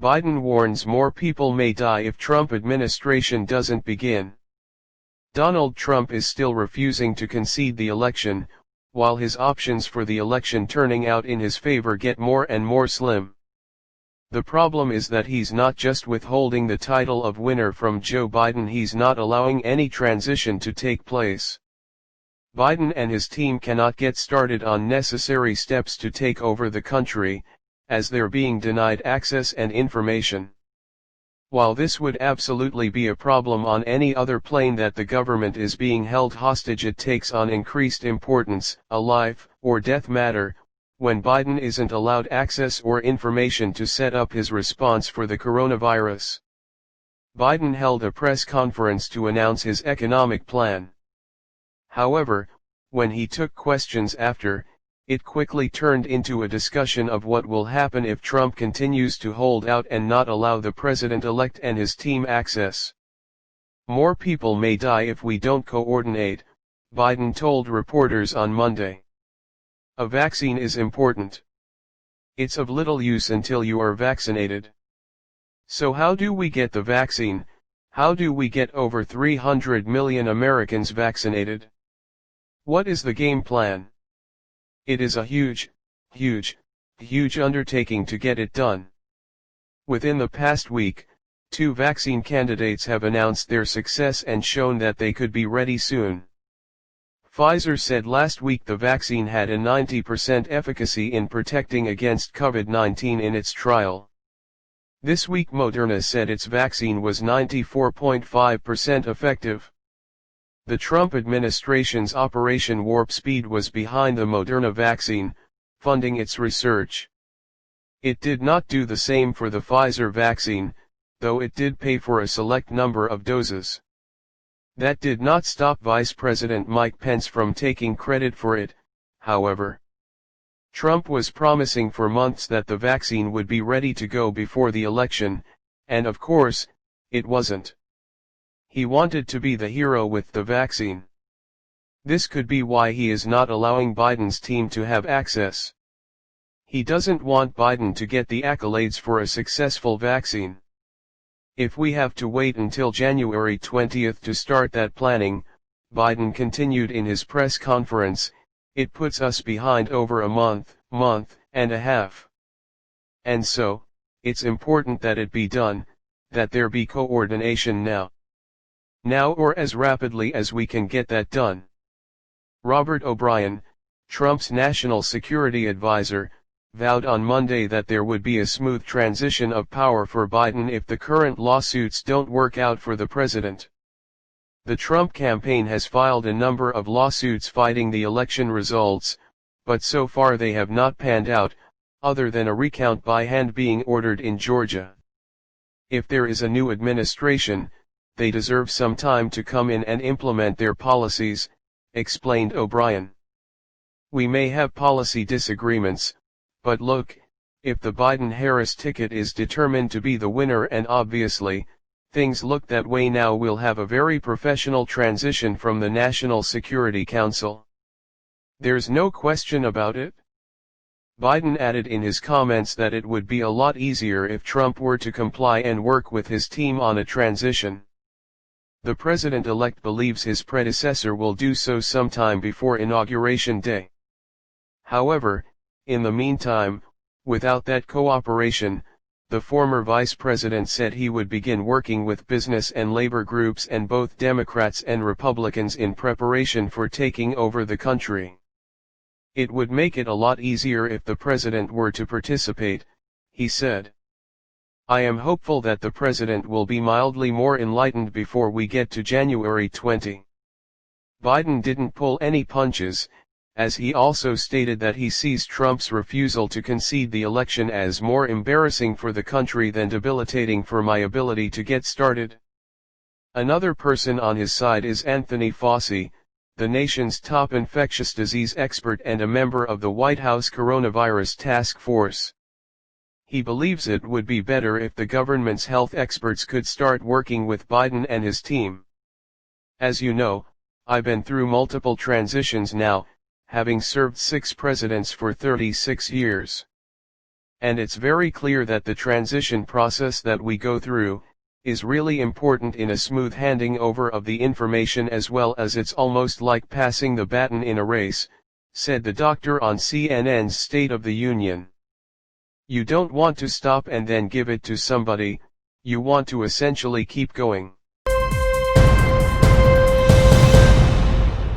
Biden warns more people may die if Trump administration doesn't begin. Donald Trump is still refusing to concede the election, while his options for the election turning out in his favor get more and more slim. The problem is that he's not just withholding the title of winner from Joe Biden, he's not allowing any transition to take place. Biden and his team cannot get started on necessary steps to take over the country, as they're being denied access and information. While this would absolutely be a problem on any other plane that the government is being held hostage, it takes on increased importance, a life or death matter, when Biden isn't allowed access or information to set up his response for the coronavirus. Biden held a press conference to announce his economic plan. However, when he took questions after, it quickly turned into a discussion of what will happen if Trump continues to hold out and not allow the president-elect and his team access. More people may die if we don't coordinate, Biden told reporters on Monday. A vaccine is important. It's of little use until you are vaccinated. So how do we get the vaccine? How do we get over 300 million Americans vaccinated? What is the game plan? It is a huge undertaking to get it done. Within the past week, 2 vaccine candidates have announced their success and shown that they could be ready soon. Pfizer said last week the vaccine had a 90% efficacy in protecting against COVID-19 in its trial. This week Moderna said its vaccine was 94.5% effective. The Trump administration's Operation Warp Speed was behind the Moderna vaccine, funding its research. It did not do the same for the Pfizer vaccine, though it did pay for a select number of doses. That did not stop Vice President Mike Pence from taking credit for it, however. Trump was promising for months that the vaccine would be ready to go before the election, and of course, it wasn't. He wanted to be the hero with the vaccine. This could be why he is not allowing Biden's team to have access. He doesn't want Biden to get the accolades for a successful vaccine. If we have to wait until January 20th to start that planning, Biden continued in his press conference, it puts us behind over a month and a half. And so, it's important that it be done, that there be coordination now. Now or as rapidly as we can get that done. Robert O'Brien, Trump's national security advisor, vowed on Monday that there would be a smooth transition of power for Biden if the current lawsuits don't work out for the president. The Trump campaign has filed a number of lawsuits fighting the election results, but so far they have not panned out, other than a recount by hand being ordered in Georgia. If there is a new administration, they deserve some time to come in and implement their policies, explained O'Brien. We may have policy disagreements, but look, if the Biden-Harris ticket is determined to be the winner, and obviously, things look that way now, we'll have a very professional transition from the National Security Council. There's no question about it. Biden added in his comments that it would be a lot easier if Trump were to comply and work with his team on a transition. The president-elect believes his predecessor will do so sometime before Inauguration Day. However, in the meantime, without that cooperation, the former vice president said he would begin working with business and labor groups and both Democrats and Republicans in preparation for taking over the country. It would make it a lot easier if the president were to participate, he said. I am hopeful that the president will be mildly more enlightened before we get to January 20. Biden didn't pull any punches, as he also stated that he sees Trump's refusal to concede the election as more embarrassing for the country than debilitating for my ability to get started. Another person on his side is Anthony Fauci, the nation's top infectious disease expert and a member of the White House Coronavirus Task Force. He believes it would be better if the government's health experts could start working with Biden and his team. As you know, I've been through multiple transitions now, having served 6 presidents for 36 years. And it's very clear that the transition process that we go through, is really important in a smooth handing over of the information, as well as it's almost like passing the baton in a race, said the doctor on CNN's State of the Union. You don't want to stop and then give it to somebody, you want to essentially keep going.